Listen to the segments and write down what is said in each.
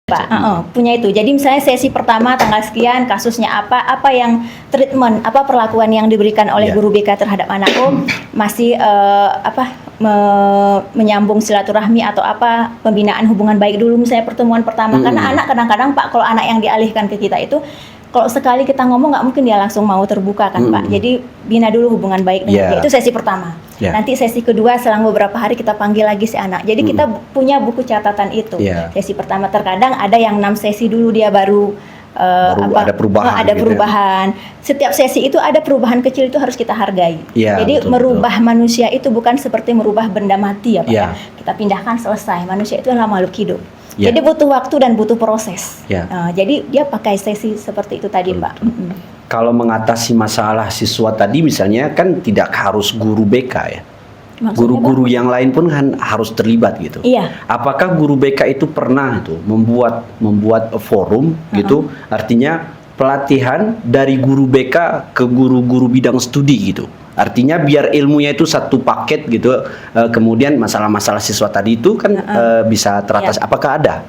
Pak, punya itu. Jadi misalnya sesi pertama tanggal sekian, kasusnya apa yang treatment, apa perlakuan yang diberikan oleh guru BK terhadap anak masih menyambung silaturahmi atau apa pembinaan hubungan baik dulu misalnya pertemuan pertama. Karena anak kadang-kadang Pak, kalau anak yang dialihkan ke kita itu kalau sekali kita ngomong nggak mungkin dia langsung mau terbuka kan Pak. Jadi bina dulu hubungan baik dengan dia. Itu sesi pertama. Nanti sesi kedua selang beberapa hari kita panggil lagi si anak. Jadi kita punya buku catatan itu. Sesi pertama terkadang ada yang 6 sesi dulu dia baru ada perubahan. Ada perubahan. Setiap sesi itu ada perubahan kecil itu harus kita hargai. Jadi merubah manusia itu bukan seperti merubah benda mati ya Pak. Kita pindahkan selesai. Manusia itu adalah makhluk hidup. Jadi butuh waktu dan butuh proses. Jadi dia pakai sesi seperti itu tadi Pak. Kalau mengatasi masalah siswa tadi misalnya kan tidak harus guru BK ya. Guru-guru yang lain pun kan harus terlibat gitu. Apakah guru BK itu pernah itu membuat forum gitu? Artinya pelatihan dari guru BK ke guru-guru bidang studi gitu. Artinya biar ilmunya itu satu paket gitu. Kemudian masalah-masalah siswa tadi itu kan bisa teratasi. Apakah ada?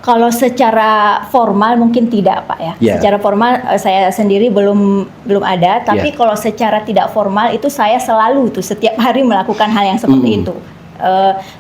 Kalau secara formal mungkin tidak Pak ya. Secara formal saya sendiri belum ada. Tapi kalau secara tidak formal itu saya selalu tuh setiap hari melakukan hal yang seperti itu.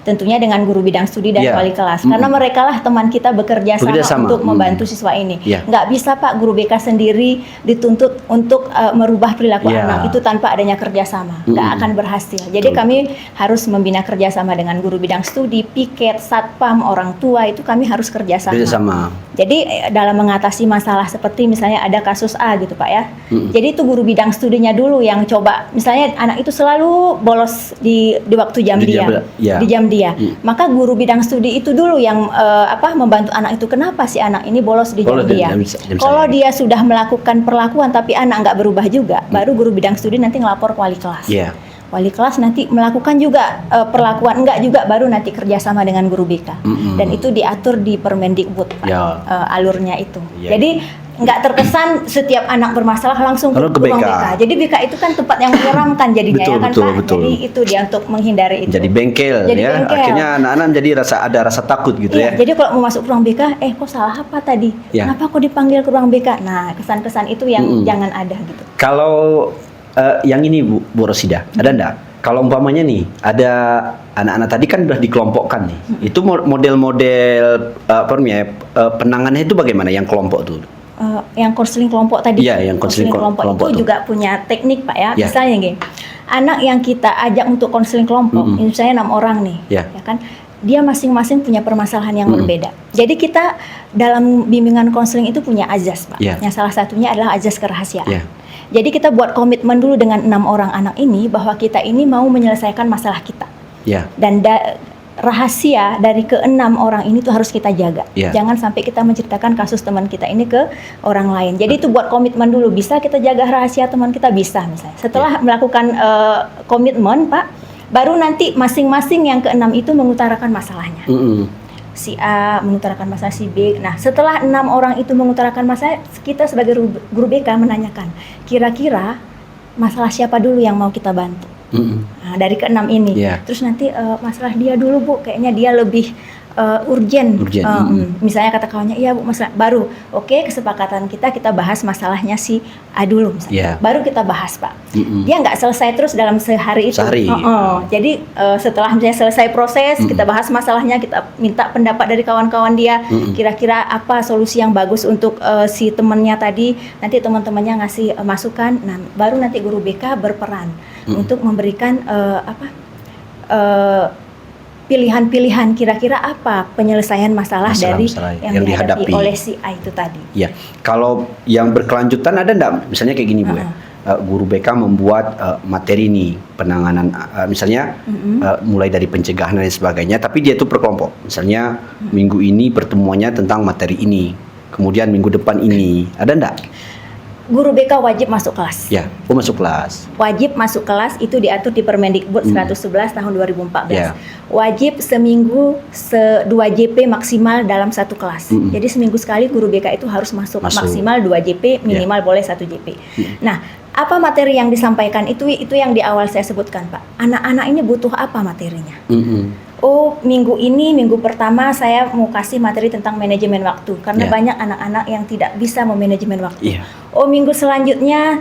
Tentunya dengan guru bidang studi dan wali kelas karena mereka lah teman kita bekerja sama untuk membantu siswa ini. Nggak bisa Pak guru BK sendiri dituntut untuk merubah perilaku anak itu tanpa adanya kerjasama, nggak akan berhasil. Jadi kami harus membina kerjasama dengan guru bidang studi, piket, satpam, orang tua itu kami harus kerjasama. Jadi dalam mengatasi masalah seperti misalnya ada kasus A gitu Pak ya. Jadi itu guru bidang studinya dulu yang coba misalnya anak itu selalu bolos di waktu jam dia. Di jam dia, maka guru bidang studi itu dulu yang membantu anak itu kenapa si anak ini bolos di jam dia. Kalau dia sudah melakukan perlakuan tapi anak nggak berubah juga, baru guru bidang studi nanti ngelapor ke wali kelas. Wali kelas nanti melakukan juga perlakuan enggak juga, baru nanti kerjasama dengan guru BK. Dan itu diatur di Permendikbud alurnya itu. Jadi nggak terkesan setiap anak bermasalah langsung ke ruang BK. Jadi BK itu kan tempat yang menyeramkan jadinya Pak. Jadi itu dia untuk menghindari itu. Jadi bengkel ya. Akhirnya anak-anak jadi ada rasa takut gitu ya. Jadi kalau mau masuk ke ruang BK, kok salah apa tadi? Kenapa kok dipanggil ke ruang BK? Nah, kesan-kesan itu yang jangan ada gitu. Kalau yang ini Bu Rosida, ada enggak? Kalau umpamanya nih, ada anak-anak tadi kan udah dikelompokkan nih. Itu model-model penanganannya itu bagaimana yang kelompok tuh? Yang konseling kelompok tadi, yang konseling kelompok itu juga punya teknik Pak ya. Misalnya gini, anak yang kita ajak untuk konseling kelompok, misalnya 6 orang nih, ya kan, dia masing-masing punya permasalahan yang berbeda. Jadi kita dalam bimbingan konseling itu punya azas Pak. Yang salah satunya adalah azas kerahasiaan. Jadi kita buat komitmen dulu dengan 6 orang anak ini bahwa kita ini mau menyelesaikan masalah kita. Dan rahasia dari ke-6 orang ini tuh harus kita jaga. Jangan sampai kita menceritakan kasus teman kita ini ke orang lain. Jadi itu buat komitmen dulu. Bisa kita jaga rahasia teman kita, bisa misalnya. Setelah melakukan komitmen Pak, baru nanti masing-masing yang ke-6 itu mengutarakan masalahnya. Si A mengutarakan masalah si B. Nah, setelah 6 orang itu mengutarakan masalah, kita sebagai guru BK menanyakan, kira-kira masalah siapa dulu yang mau kita bantu? Nah, dari ke-6 ini. Terus nanti masalah dia dulu Bu, kayaknya dia lebih urgent. Misalnya kata kawannya, iya Bu, masalah baru. Oke, kesepakatan kita bahas masalahnya si A dulu misalnya. Baru kita bahas Pak. Dia nggak selesai terus dalam sehari itu. Jadi setelah misalnya selesai proses, kita bahas masalahnya, kita minta pendapat dari kawan-kawan dia. Kira-kira apa solusi yang bagus untuk si temannya tadi. Nanti teman-temannya ngasih masukan. Nah, baru nanti guru BK berperan untuk memberikan pilihan-pilihan kira-kira apa penyelesaian masalah dari yang dihadapi oleh si A itu tadi. Kalau yang berkelanjutan ada enggak? Misalnya kayak gini Bu ya. Guru BK membuat materi ini penanganan misalnya mulai dari pencegahan dan sebagainya, tapi dia itu per kelompok. Misalnya minggu ini pertemuannya tentang materi ini. Kemudian minggu depan ini. Ada enggak? Guru BK wajib masuk kelas. Masuk kelas. Wajib masuk kelas itu diatur di Permendikbud 111 tahun 2014. Wajib seminggu 2 JP maksimal dalam satu kelas. Jadi seminggu sekali guru BK itu harus masuk. Maksimal 2 JP, minimal boleh 1 JP. Nah, apa materi yang disampaikan itu yang di awal saya sebutkan Pak. Anak-anak ini butuh apa materinya? oh minggu ini, minggu pertama saya mau kasih materi tentang manajemen waktu. Karena banyak anak-anak yang tidak bisa memanajemen waktu. Oh minggu selanjutnya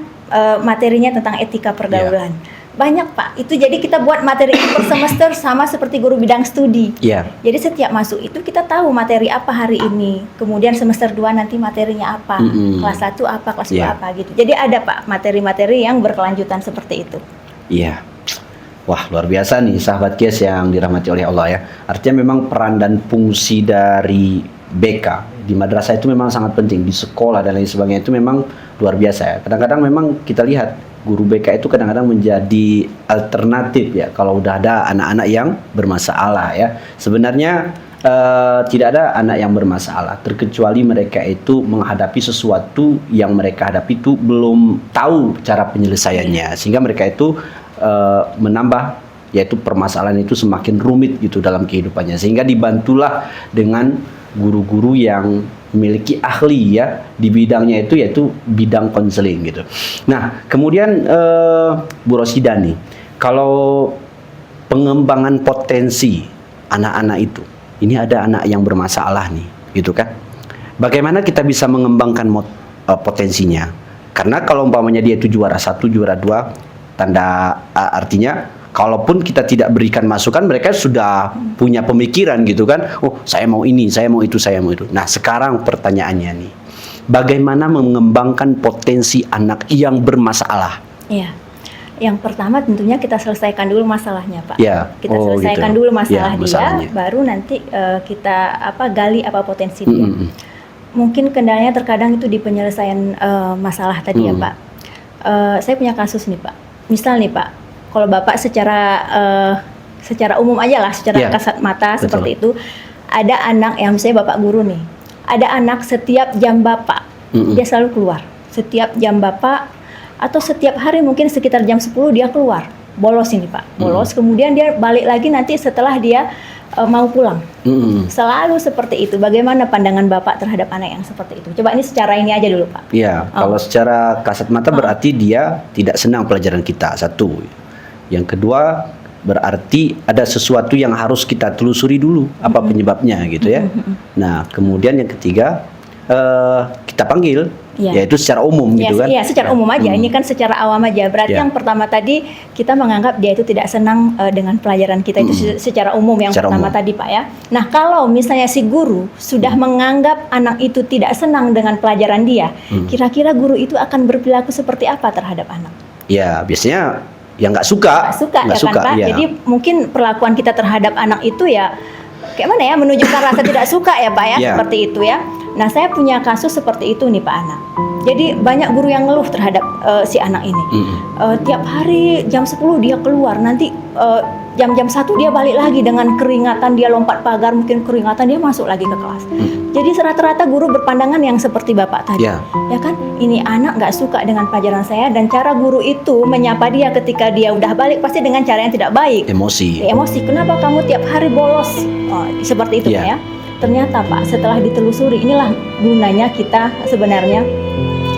materinya tentang etika pergaulan. Banyak Pak, itu jadi kita buat materi per semester sama seperti guru bidang studi. Jadi setiap masuk itu kita tahu materi apa hari ini, kemudian semester 2 nanti materinya apa, kelas 1 apa, kelas 2 apa gitu. Jadi ada Pak materi-materi yang berkelanjutan seperti itu. Wah luar biasa nih sahabat KIAS yang dirahmati oleh Allah ya. Artinya memang peran dan fungsi dari BK di madrasah itu memang sangat penting, di sekolah dan lain sebagainya itu memang luar biasa ya. Kadang-kadang memang kita lihat guru BK itu kadang-kadang menjadi alternatif ya kalau udah ada anak-anak yang bermasalah ya. Sebenarnya tidak ada anak yang bermasalah terkecuali mereka itu menghadapi sesuatu yang mereka hadapi itu belum tahu cara penyelesaiannya, sehingga mereka itu menambah yaitu permasalahan itu semakin rumit gitu dalam kehidupannya, sehingga dibantulah dengan guru-guru yang memiliki ahli ya di bidangnya itu, yaitu bidang konseling gitu. Nah kemudian Bu Rosida nih, kalau pengembangan potensi anak-anak itu, ini ada anak yang bermasalah nih gitu kan, bagaimana kita bisa mengembangkan potensinya? Karena kalau umpamanya dia itu juara 1, juara 2, tanda artinya kalaupun kita tidak berikan masukan, mereka sudah punya pemikiran gitu kan, oh saya mau ini, saya mau itu, saya mau itu. Nah sekarang pertanyaannya nih, bagaimana mengembangkan potensi anak yang bermasalah? Yang pertama tentunya kita selesaikan dulu masalahnya Pak. Kita selesaikan gitu. dulu masalah dia, baru nanti kita gali apa potensi dia. Mungkin kendalanya terkadang itu di penyelesaian masalah tadi ya Pak. Saya punya kasus nih Pak, misal nih Pak, kalau Bapak secara umum aja lah, secara kasat mata seperti itu, ada anak yang misalnya Bapak guru nih, ada anak setiap jam Bapak, dia selalu keluar. Setiap jam Bapak, atau setiap hari mungkin sekitar jam 10 dia keluar, bolos ini Pak, bolos, kemudian dia balik lagi nanti setelah dia mau pulang. Selalu seperti itu. Bagaimana pandangan Bapak terhadap anak yang seperti itu? Coba ini secara ini aja dulu Pak. Kalau secara kasat mata berarti dia tidak senang pelajaran kita, satu. Yang kedua, berarti ada sesuatu yang harus kita telusuri dulu apa penyebabnya gitu ya. Nah, kemudian yang ketiga, kita panggil, yaitu secara umum gitu kan. Iya, secara umum aja. Ini kan secara awam aja. Berarti yang pertama tadi kita menganggap dia itu tidak senang dengan pelajaran kita, itu secara umum yang secara pertama tadi Pak ya. Nah, kalau misalnya si guru sudah menganggap anak itu tidak senang dengan pelajaran dia, kira-kira guru itu akan berperilaku seperti apa terhadap anak? Ya, biasanya yang nggak suka, kan, Pak? Jadi mungkin perlakuan kita terhadap anak itu ya kayak mana ya, menunjukkan rasa tidak suka ya Pak ya, seperti itu ya. Nah saya punya kasus seperti itu nih Pak anak. Jadi banyak guru yang ngeluh terhadap si anak ini. Tiap hari jam 10 dia keluar, nanti jam-jam 1 dia balik lagi dengan keringatan, dia lompat pagar, mungkin keringatan dia masuk lagi ke kelas. Jadi rata-rata guru berpandangan yang seperti Bapak tadi. Ya kan, ini anak nggak suka dengan pelajaran saya, dan cara guru itu menyapa dia ketika dia udah balik pasti dengan cara yang tidak baik. Emosi, kenapa kamu tiap hari bolos? Seperti itu ya. Ternyata Pak, setelah ditelusuri, inilah gunanya kita sebenarnya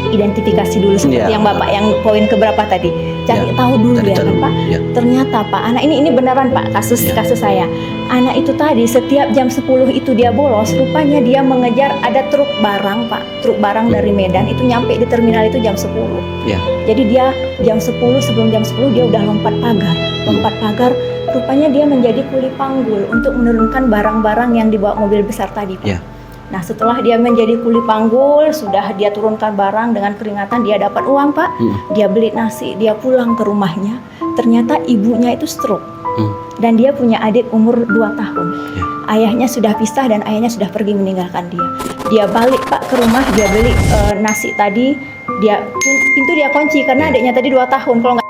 identifikasi dulu seperti yang Bapak yang poin keberapa tadi, cari tahu dulu ya kan Pak. Ternyata Pak, anak ini beneran Pak, kasus saya. Anak itu tadi setiap jam 10 itu dia bolos, rupanya dia mengejar ada truk barang Pak, truk barang dari Medan itu nyampe di terminal itu jam 10. Jadi dia jam 10, sebelum jam 10 dia udah lompat pagar, rupanya dia menjadi kuli panggul untuk menurunkan barang-barang yang dibawa mobil besar tadi Pak. Nah setelah dia menjadi kuli panggul, sudah dia turunkan barang dengan keringatan, dia dapat uang Pak, dia beli nasi, dia pulang ke rumahnya, ternyata ibunya itu stroke, dan dia punya adik umur 2 tahun. Ayahnya sudah pisah dan ayahnya sudah pergi meninggalkan dia. Dia balik Pak ke rumah, dia beli nasi tadi, pintu dia kunci karena adiknya tadi 2 tahun, kalau nggak